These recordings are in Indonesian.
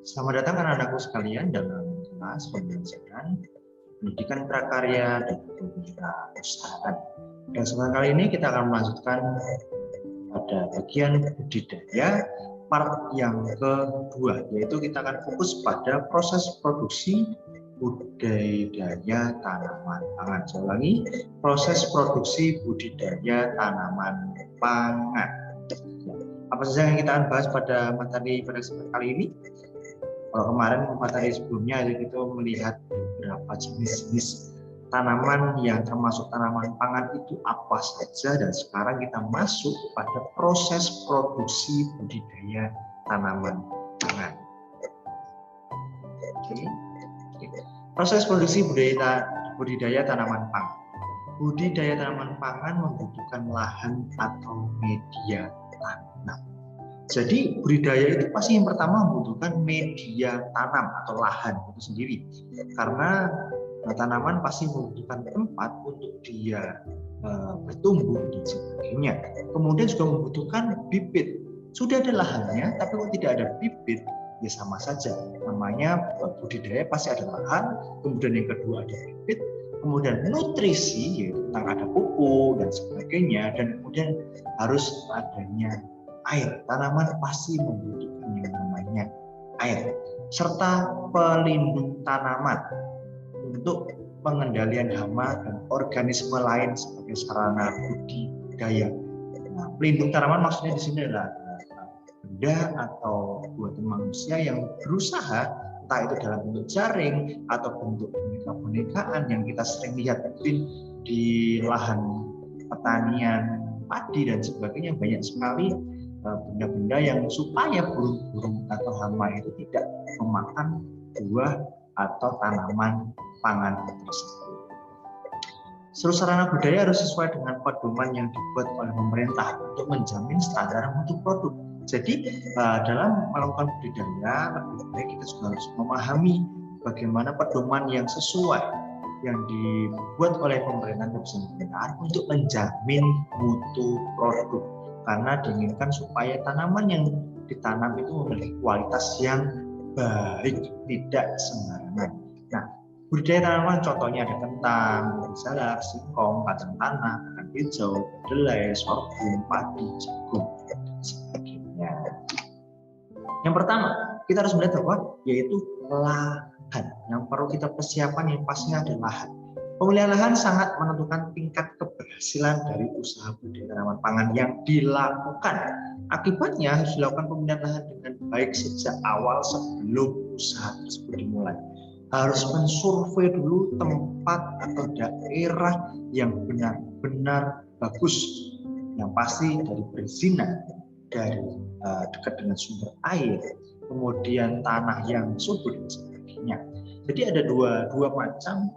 Selamat datang anak-anakku sekalian dalam kelas pembelajaran pendidikan prakarya dan kewirausahaan. Dan kesempatan kali ini kita akan melanjutkan pada bagian budidaya part yang kedua, yaitu kita akan fokus pada proses produksi budidaya tanaman pangan. Saya ulangi, proses produksi budidaya tanaman pangan. Apa saja yang kita akan bahas pada materi pada kesempatan kali ini? Kalau kemarin materi sebelumnya kita melihat beberapa jenis-jenis tanaman yang termasuk tanaman pangan itu apa saja, dan sekarang kita masuk pada proses produksi budidaya tanaman pangan. Oke. Proses produksi budidaya tanaman pangan. Budidaya tanaman pangan membutuhkan lahan atau media tanam. Jadi budidaya itu pasti yang pertama membutuhkan media tanam atau lahan itu sendiri, karena tanaman pasti membutuhkan tempat untuk dia bertumbuh dan sebagainya. Kemudian juga membutuhkan bibit. Sudah ada lahannya, tapi kalau tidak ada bibit, ya sama saja. Namanya budidaya pasti ada lahan, kemudian yang kedua ada bibit, kemudian nutrisi, yaitu tentang ada pupuk dan sebagainya, dan kemudian harus adanya air. Tanaman pasti membutuhkan yang namanya air, serta pelindung tanaman untuk pengendalian hama dan organisme lain sebagai sarana budidaya. Nah, pelindung tanaman maksudnya di sini adalah benda atau buatan manusia yang berusaha, entah itu dalam bentuk jaring atau bentuk boneka-bonekaan yang kita sering lihat di lahan pertanian padi dan sebagainya. Banyak sekali benda-benda yang supaya burung-burung atau hama itu tidak memakan buah atau tanaman pangan tersebut. Seluruh sarana budaya harus sesuai dengan pedoman yang dibuat oleh pemerintah untuk menjamin standar mutu produk. Jadi dalam melakukan budidaya, lebih baik kita juga harus memahami bagaimana pedoman yang sesuai yang dibuat oleh pemerintahan untuk menjamin mutu produk. Karena diinginkan supaya tanaman yang ditanam itu memiliki kualitas yang baik, tidak sembarangan. Nah, budidaya tanaman contohnya ada kentang, salak, singkong, kacang tanah, kacang hijau, kedelai, sorghum, padi, jagung, dan sebagainya. Yang pertama, kita harus melihat apa? Yaitu lahan. Yang perlu kita persiapan yang pastinya ada lahan. Pemilihan lahan sangat menentukan tingkat keberhasilan dari usaha budidaya tanaman pangan yang dilakukan. Akibatnya harus dilakukan pemilihan lahan dengan baik sejak awal sebelum usaha tersebut dimulai. Harus mensurvei dulu tempat atau daerah yang benar-benar bagus, yang pasti dari perizinan, dari dekat dengan sumber air, kemudian tanah yang subur dan sebagainya. Jadi ada dua macam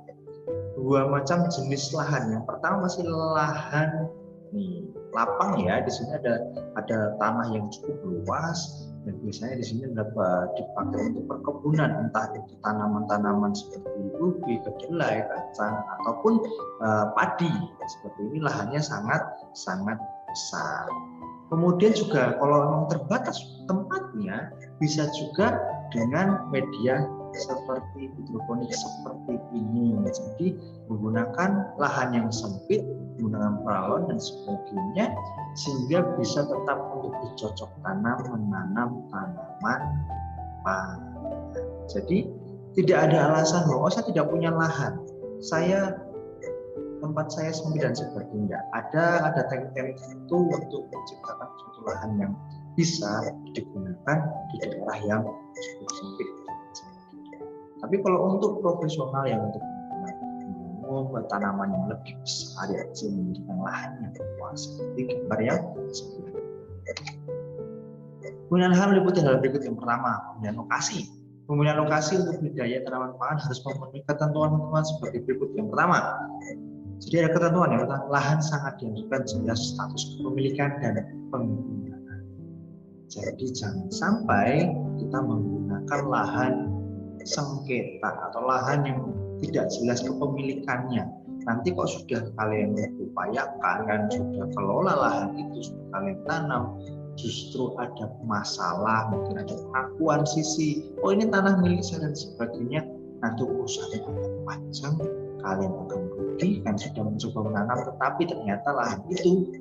jenis lahan. Yang pertama masih lahan lapang ya. Di sini ada tanah yang cukup luas dan biasanya di sini dapat dipakai untuk perkebunan, entah itu tanaman-tanaman seperti ubi, kedelai, kacang ataupun padi. Seperti ini lahannya sangat besar. Kemudian juga kalau memang terbatas tempatnya, bisa juga dengan media seperti hidroponik seperti ini. Jadi menggunakan lahan yang sempit, menggunakan paralon dan sebagainya, sehingga bisa tetap untuk bercocok tanam menanam tanaman pangan. Jadi tidak ada alasan bahwa saya tidak punya lahan, tempat saya sempit dan sebagainya. Ada teknik-teknik itu untuk menciptakan suatu lahan yang bisa digunakan di daerah yang cukup sempit. Tapi kalau untuk profesional yang untuk membuat tanaman yang lebih besar, ya memiliki lahan yang luas seperti gambar yang sebelumnya. Pemilihan lahan meliputi hal berikut. Yang pertama, pemilihan lokasi. Pemilihan lokasi untuk budidaya tanaman pangan harus memenuhi ketentuan seperti berikut. Yang pertama, jadi ada ketentuan yang lahan sangat dianjurkan jelas status kepemilikan dan penggunaan. Jadi jangan sampai kita menggunakan lahan sengketa atau lahan yang tidak jelas kepemilikannya. Nanti kok sudah kalian upayakan, kan sudah kelola lahan itu, sudah kalian tanam, justru ada masalah, mungkin ada pengakuan sisi, oh ini tanah milik saya dan sebagainya, nanti urusannya akan panjang, kalian akan rugi kan sudah mencoba menanam, tetapi ternyata lahan itu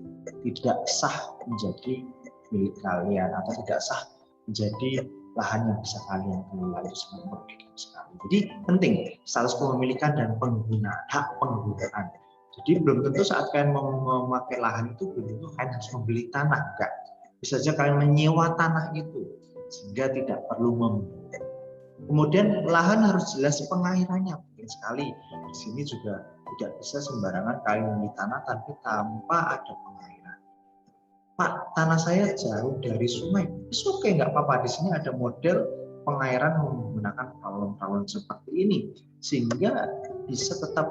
tidak sah menjadi milik kalian atau tidak sah menjadi lahan yang bisa kalian kelola. Itu sangat merugikan sekali. Jadi penting status kepemilikan dan penggunaan, hak penggunaan. Jadi belum tentu saat kalian mau memakai lahan itu belum tentu kalian harus membeli tanah, enggak. Bisa saja kalian menyewa tanah itu sehingga tidak perlu membeli. Kemudian lahan harus jelas pengairannya, penting sekali. Di sini juga tidak bisa sembarangan kalian membeli tanah tapi tanpa ada pengairan. Pak, tanah saya jauh dari sungai. Oke, nggak apa-apa. Di sini ada model pengairan menggunakan palon-palon seperti ini, sehingga bisa tetap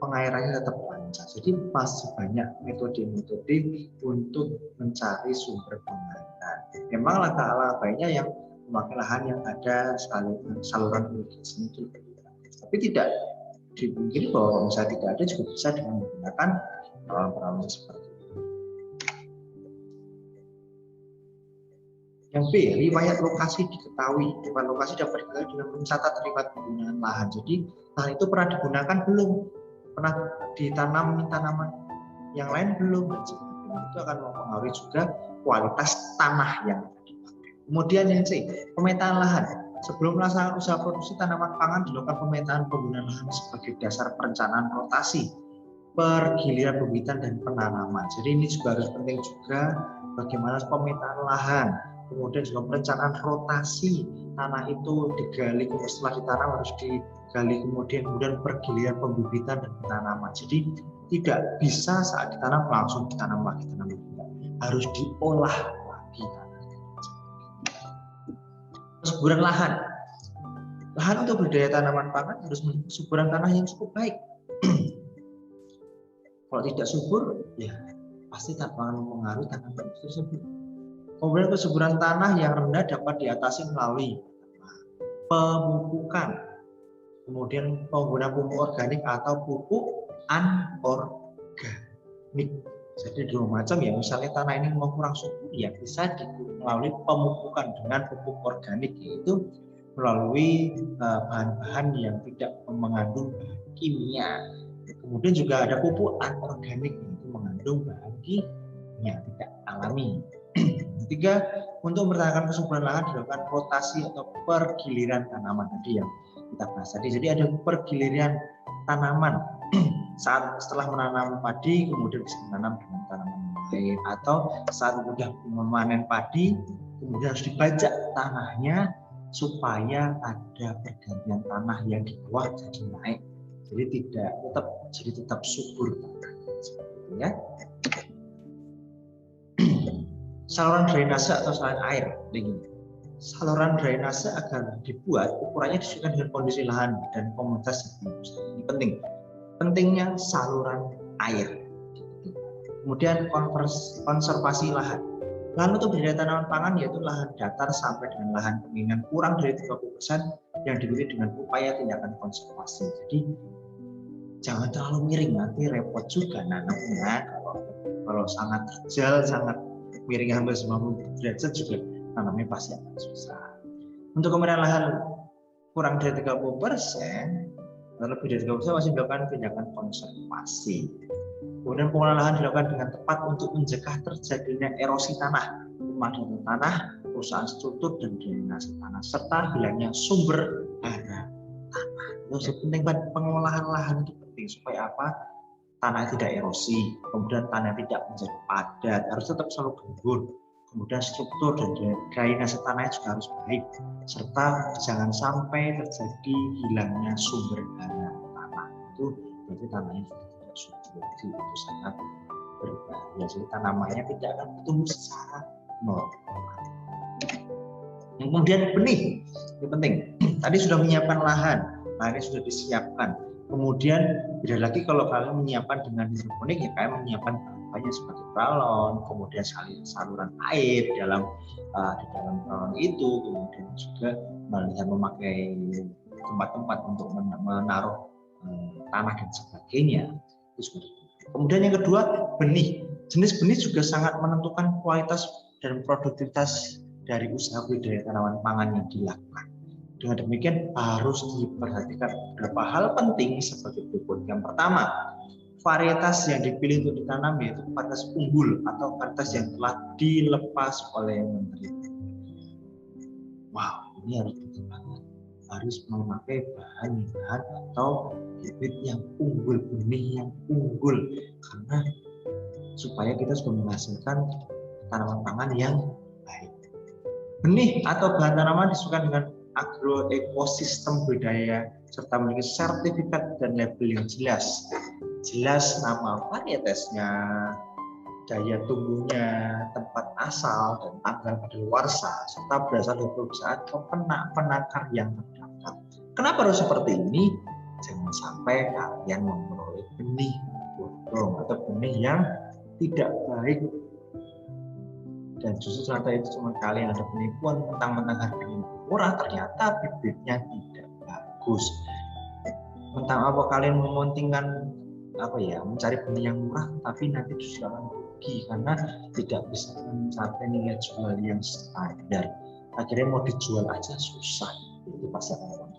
pengairannya tetap lancar. Jadi masih banyak metode-metode untuk mencari sumber pengairan. Memang langkah-langkah baiknya yang memakai lahan yang ada saluran irigasi itu. Tapi tidak dimungkiri bahwa misalnya tidak ada juga bisa dengan menggunakan palon-palon seperti ini. Yang B, riwayat lokasi diketahui. Riwayat lokasi dapat diketahui dengan mencatat riwayat penggunaan lahan. Jadi lahan itu pernah digunakan belum? Pernah ditanam tanaman yang lain belum? Dan sebagainya. Itu akan mempengaruhi juga kualitas tanah yang dipakai. Kemudian yang C, pemetaan lahan. Sebelum melaksanakan usaha produksi tanaman pangan, dilakukan pemetaan penggunaan lahan sebagai dasar perencanaan rotasi, pergiliran pembibitan dan penanaman. Jadi ini juga harus penting juga bagaimana pemetaan lahan. Kemudian juga perencanaan rotasi tanah itu digali, setelah ditanam harus digali, kemudian pergiliran pembibitan dan penanaman. Jadi tidak bisa saat ditanam langsung ditanam lagi, harus diolah lagi. Suburan lahan. Lahan untuk budidaya tanaman pangan harus memiliki suburan tanah yang cukup baik. Kalau tidak subur, ya pasti tak akan mempengaruhi tanaman tersebut. Kemudian kesuburan tanah yang rendah dapat diatasi melalui pemupukan, kemudian penggunaan pupuk organik atau pupuk anorganik. Jadi dua macam ya, misalnya tanah ini mau kurang subur ya bisa melalui pemupukan dengan pupuk organik, yaitu melalui bahan-bahan yang tidak mengandung bahan kimia. Kemudian juga ada pupuk anorganik, yaitu mengandung bahan kimia tidak alami. Ketiga, untuk mempertahankan kesuburan lahan dilakukan rotasi atau pergiliran tanaman tadi yang kita bahas tadi. Jadi ada pergiliran tanaman saat setelah menanam padi kemudian bisa menanam dengan tanaman lain, atau saat sudah memanen padi kemudian harus dibajak tanahnya supaya ada pergantian tanah yang di bawah jadi naik. Jadi tetap subur seperti itu ya. Saluran drainase atau saluran air. Saluran drainase agar dibuat ukurannya disesuaikan dengan kondisi lahan dan komunitas. Ini penting. Pentingnya saluran air. Kemudian konservasi lahan. Lahan untuk budidaya tanaman pangan yaitu lahan datar sampai dengan lahan kemiringan kurang dari 30% yang dimiliki dengan upaya tindakan konservasi. Jadi jangan terlalu miring, nanti repot juga nanamnya. Kalau sangat terjal, sangat miring hampir 90 derajat juga tanamnya pasti akan susah. Untuk kemiringan lahan kurang dari 30%, atau lebih dari 30% masih dilakukan tindakan konservasi. Kemudian pengolahan lahan dilakukan dengan tepat untuk mencegah terjadinya erosi tanah, pemadatan tanah, perusahaan struktur dan drainase tanah, serta hilangnya sumber daya tanah. Itu penting, pengolahan lahan itu penting supaya apa? Tanah tidak erosi, kemudian tanah tidak menjadi padat, harus tetap selalu gembur. Kemudian struktur dan drainase tanah juga harus baik, serta jangan sampai terjadi hilangnya sumber daya tanah. Itu berarti tanahnya sudah tidak subur, itu sangat berbahaya. Jadi tanamannya tidak akan tumbuh secara normal. Yang kemudian benih, ini penting. Tadi sudah menyiapkan lahannya sudah disiapkan. Kemudian beda lagi kalau kalian menyiapkan dengan hidroponik, ya kalian menyiapkan bahannya seperti balon, kemudian saluran air di dalam balon itu, kemudian juga melihat memakai tempat-tempat untuk menaruh tanah dan sebagainya. Kemudian yang kedua, benih. Jenis benih juga sangat menentukan kualitas dan produktivitas dari usaha budidaya tanaman pangan yang dilakukan. Dengan demikian harus diperhatikan beberapa hal penting sebagai berikut. Yang pertama, varietas yang dipilih untuk ditanam yaitu varietas unggul atau varietas yang telah dilepas oleh yang meneliti. Wow, ini harus banget. Harus memakai bahan-bahan atau bibit yang unggul, benih yang unggul, karena supaya kita sudah menghasilkan tanaman pangan yang baik. Benih atau bahan tanaman disukai dengan agroekosistem budidaya serta memiliki sertifikat dan label yang jelas. Jelas nama varietasnya, daya tumbuhnya, tempat asal, dan tanggal kadaluarsa, serta berasal dari perusahaan atau penakar yang terdaftar. Kenapa harus seperti ini? Jangan sampai kalian memperoleh benih bodong atau benih yang tidak baik, dan justru ternyata itu cuma kalian ada penipuan mentang-mentang harganya murah, ternyata bibitnya tidak bagus. Mentang apa kalian mementingkan mencari benih yang murah, tapi nanti justru akan rugi karena tidak bisa mencapai nilai jual yang standar. Akhirnya mau dijual aja susah. Itu pasar orang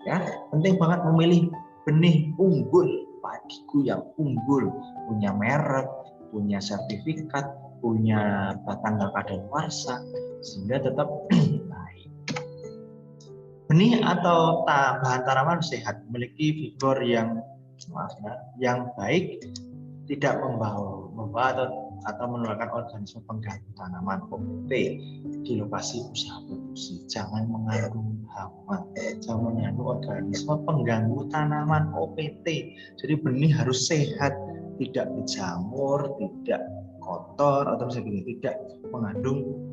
ya. Penting banget memilih benih unggul, padiku yang unggul, punya merek, punya sertifikat, punya tanggal kadaluarsa, sehingga tetap baik. Benih atau bahan tanaman sehat memiliki figur yang baik, tidak membawa atau menularkan organisme pengganggu tanaman OPT di lokasi usaha produksi. Jangan mengandung hama, jangan mengandung organisme pengganggu tanaman OPT. Jadi benih harus sehat, tidak berjamur, tidak kotor, atau misalnya tidak mengandung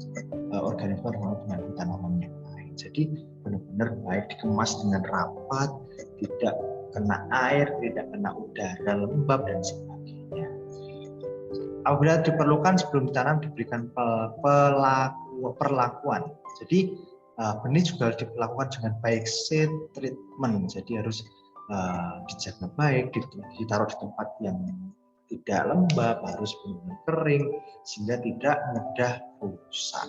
organisme pengganggu tanaman yang lain. Jadi benar-benar baik, dikemas dengan rapat, tidak kena air, tidak kena udara lembab dan sebagainya. Apabila diperlukan sebelum ditanam diberikan perlakuan. Jadi benih juga harus diperlakukan dengan baik, seed treatment. Jadi harus dijaga baik, ditaruh di tempat yang tidak lembab, harus benar-benar kering sehingga tidak mudah rusak.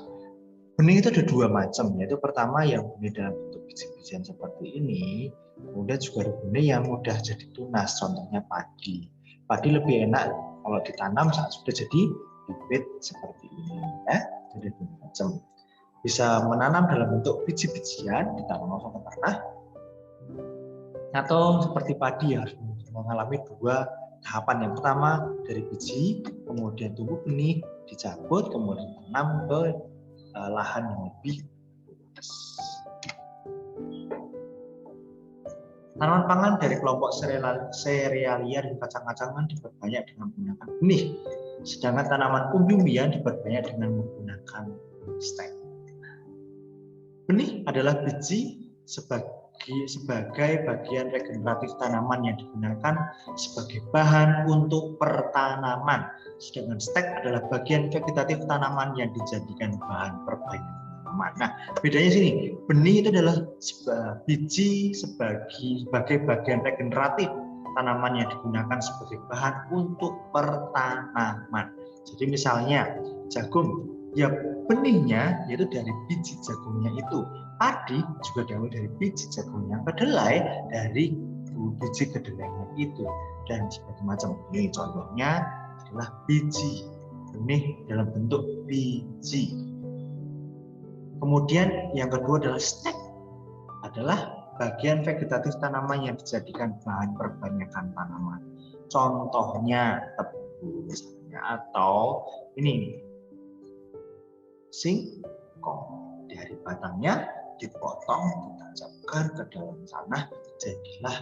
Benih itu ada dua macam, yaitu pertama yang benih dalam bentuk biji-bijian seperti ini, kemudian juga ada benih yang mudah jadi tunas, contohnya padi. Padi lebih enak kalau ditanam saat sudah jadi bibit seperti ini, ya. Jadi dua macam. Bisa menanam dalam bentuk biji-bijian, ditanam langsung ke tanah, atau seperti padi yang harus mengalami dua tahapan. Yang pertama dari biji, kemudian tumbuh benih, dicabut, kemudian tanam ke lahan yang lebih luas. Tanaman pangan dari kelompok serealia dan kacang-kacangan diperbanyak dengan menggunakan benih, sedangkan tanaman umbi-umbian diperbanyak dengan menggunakan stek. Benih adalah biji sebagai bagian regeneratif tanaman yang digunakan sebagai bahan untuk pertanaman, sedangkan stek adalah bagian vegetatif tanaman yang dijadikan bahan perbaikan tanaman. Nah, bedanya sini, benih itu adalah biji sebagai bagian regeneratif tanaman yang digunakan sebagai bahan untuk pertanaman. Jadi misalnya jagung, ya benihnya yaitu dari biji jagungnya itu. Padi juga diambil dari biji jagungnya, kedelai dari biji kedelainya itu, dan sebagainya macam. Ini contohnya adalah biji, benih dalam bentuk biji. Kemudian yang kedua adalah stek, adalah bagian vegetatif tanaman yang dijadikan bahan perbanyakan tanaman. Contohnya tebu misalnya, atau ini singkong, dari batangnya dipotong, ditancapkan ke dalam tanah, jadilah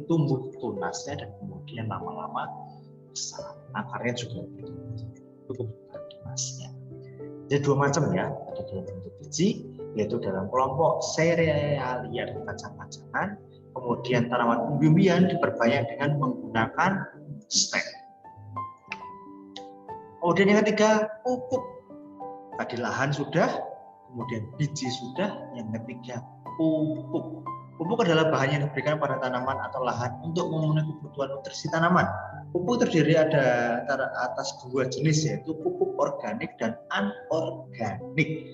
tumbuh tunasnya dan kemudian lama-lama besar. Akarnya juga itu kebutuhan tunasnya. Jadi dua macam ya, ada dalam bentuk biji, yaitu dalam kelompok serealia dan kacang-kacangan. Kemudian tanaman umbi-umbian diperbanyak dengan menggunakan stek. Kemudian yang ketiga, pupuk. Tadi lahan sudah, kemudian biji sudah, yang ketiga pupuk. Pupuk adalah bahan yang diberikan pada tanaman atau lahan untuk memenuhi kebutuhan nutrisi tanaman. Pupuk terdiri ada atas dua jenis, yaitu pupuk organik dan anorganik.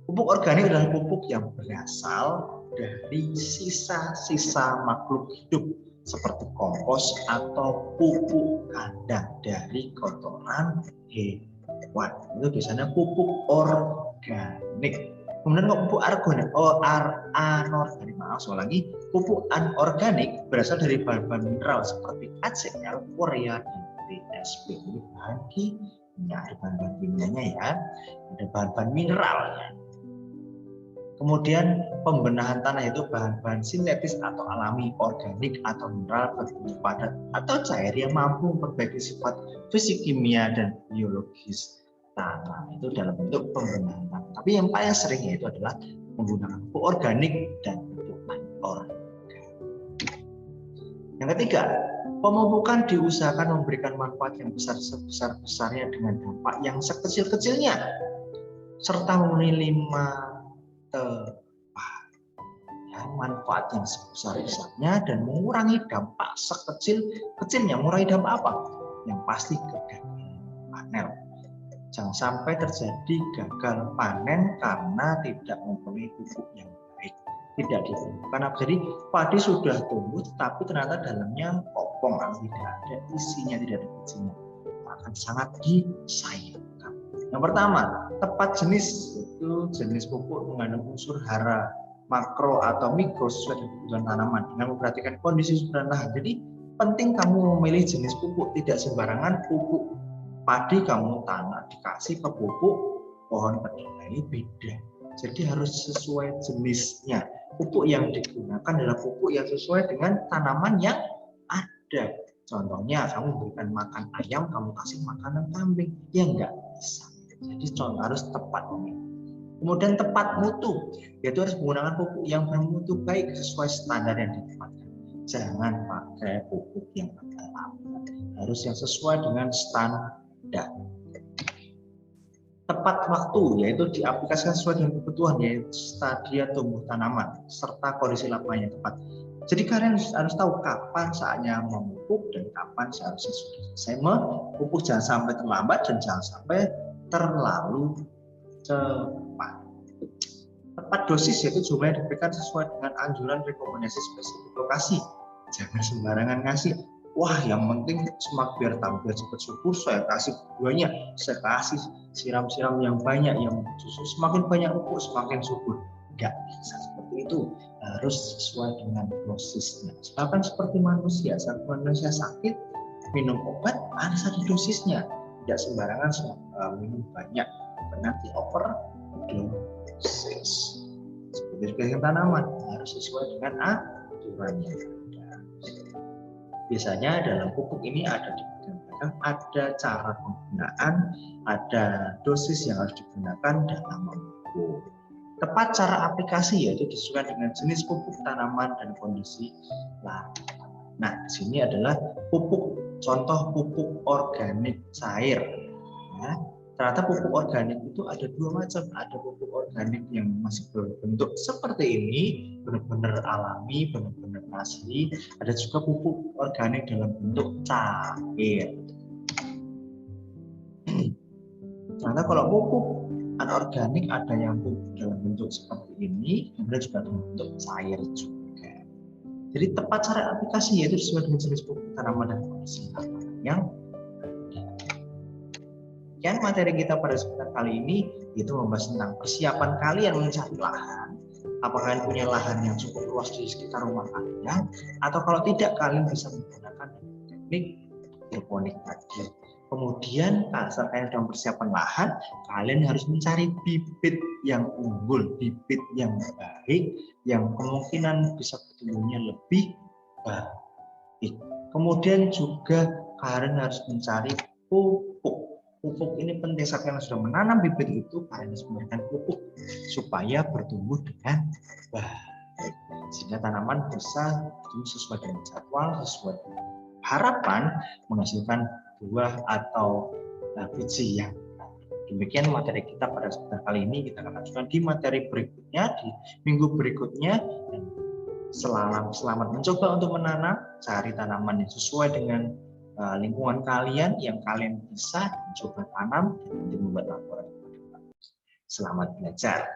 Pupuk organik adalah pupuk yang berasal dari sisa-sisa makhluk hidup seperti kompos atau pupuk kandang dari kotoran hewan. Itu biasanya pupuk organik. Kemudian pupuk anorganik, lagi pupuk anorganik berasal dari bahan-bahan mineral seperti HCl, urea, dan TSP. Ini bahan kimia, ada bahan-bahan kimianya ya, ada bahan-bahan mineralnya. Kemudian pembenahan tanah itu bahan-bahan sintetis atau alami, organik atau mineral berbentuk padat atau cair yang mampu memperbaiki sifat fisik, kimia, dan biologis tanah. Itu dalam bentuk pembenahan tanah. Tapi yang paling sering yaitu adalah menggunakan pupuk organik dan pupuk anorganik. Yang ketiga, pemupukan diusahakan memberikan manfaat yang besar sebesar-besarnya dengan dampak yang sekecil-kecilnya serta memenuhi 5 manfaat yang sebesar-besarnya dan mengurangi dampak sekecil-kecilnya. Mengurangi dampak apa? Yang pasti gagal panen. Jangan sampai terjadi gagal panen karena tidak mempunyai pupuk yang baik, tidak diperlukan. Jadi padi sudah tumbuh tapi ternyata dalamnya kopong, tidak ada isinya, tidak ada bijinya, akan sangat disayangkan. Yang pertama, tepat jenis, itu jenis pupuk mengandung unsur hara makro atau mikro sesuai dengan kebutuhan tanaman dengan memperhatikan kondisi subur dan lahan. Jadi penting kamu memilih jenis pupuk, tidak sembarangan pupuk padi kamu tanah dikasih ke pupuk pohon kedelai beda. Jadi harus sesuai jenisnya. Pupuk yang digunakan adalah pupuk yang sesuai dengan tanaman yang ada. Contohnya kamu berikan makan ayam, kamu kasih makanan kambing, ya enggak bisa. Jadi contoh harus tepat. Kemudian tepat mutu, yaitu harus menggunakan pupuk yang bermutu baik sesuai standar yang ditempatkan. Jangan pakai pupuk yang lambat, harus yang sesuai dengan standar. Tepat waktu, yaitu diaplikasikan sesuai dengan kebutuhan, yaitu stadia tumbuh tanaman serta kondisi lapangan yang tepat. Jadi kalian harus tahu kapan saatnya memupuk dan kapan seharusnya sudah selesai memupuk. Jangan sampai terlambat dan jangan sampai terlalu cepat. Tepat dosis, yaitu jumlah yang diberikan sesuai dengan anjuran rekomendasi spesifik lokasi. Jangan sembarangan ngasih. Wah, yang penting biar tampil cepat subur, saya kasih banyak, saya kasih siram-siram yang banyak, yang justru semakin banyak pupuk semakin subur. Enggak bisa seperti itu, harus sesuai dengan dosisnya. Bahkan seperti manusia, saat manusia sakit minum obat harus ada dosisnya, tidak sembarangan minum banyak, nanti overdosis. Seperti tanaman harus sesuai dengan aturannya. Biasanya dalam pupuk ini ada di bagian belakang, ada cara penggunaan, ada dosis yang harus digunakan dalam memupuk. Tepat cara aplikasi, yaitu disesuaikan dengan jenis pupuk tanaman dan kondisi lahan. Nah, di sini adalah pupuk, contoh pupuk organik cair. Ya. Ternyata pupuk organik itu ada dua macam. Ada pupuk organik yang masih berbentuk seperti ini, benar-benar alami, benar-benar asli. Ada juga pupuk organik dalam bentuk cair. Ternyata kalau pupuk anorganik ada yang pupuk dalam bentuk seperti ini, kemudian juga dalam bentuk cair juga. Jadi tepat cara aplikasi yaitu sesuai dengan jenis pupuk tanaman dan kondisi lapangan yang sekian materi kita pada kesempatan kali ini, itu membahas tentang persiapan kalian mencari lahan. Apakah kalian punya lahan yang cukup luas di sekitar rumah kalian, atau kalau tidak kalian bisa menggunakan teknik hidroponik tadi. Kemudian saat kalian sedang persiapan lahan, kalian harus mencari bibit yang unggul, bibit yang baik, yang kemungkinan bisa bertumbuhnya lebih baik. Kemudian juga kalian harus mencari pupuk. Pupuk ini penting saat kalian sudah menanam bibit itu, kalian harus memberikan pupuk supaya bertumbuh dengan baik, sehingga tanaman bisa tumbuh sesuai dengan jadwal, sesuai dengan harapan, menghasilkan buah atau biji yang baik. Demikian materi kita pada kesempatan kali ini. Kita akan lanjutkan di materi berikutnya, di minggu berikutnya. Dan selamat mencoba untuk menanam, cari tanaman yang sesuai dengan lingkungan kalian yang kalian bisa coba tanam dan membuat laporan. Selamat belajar.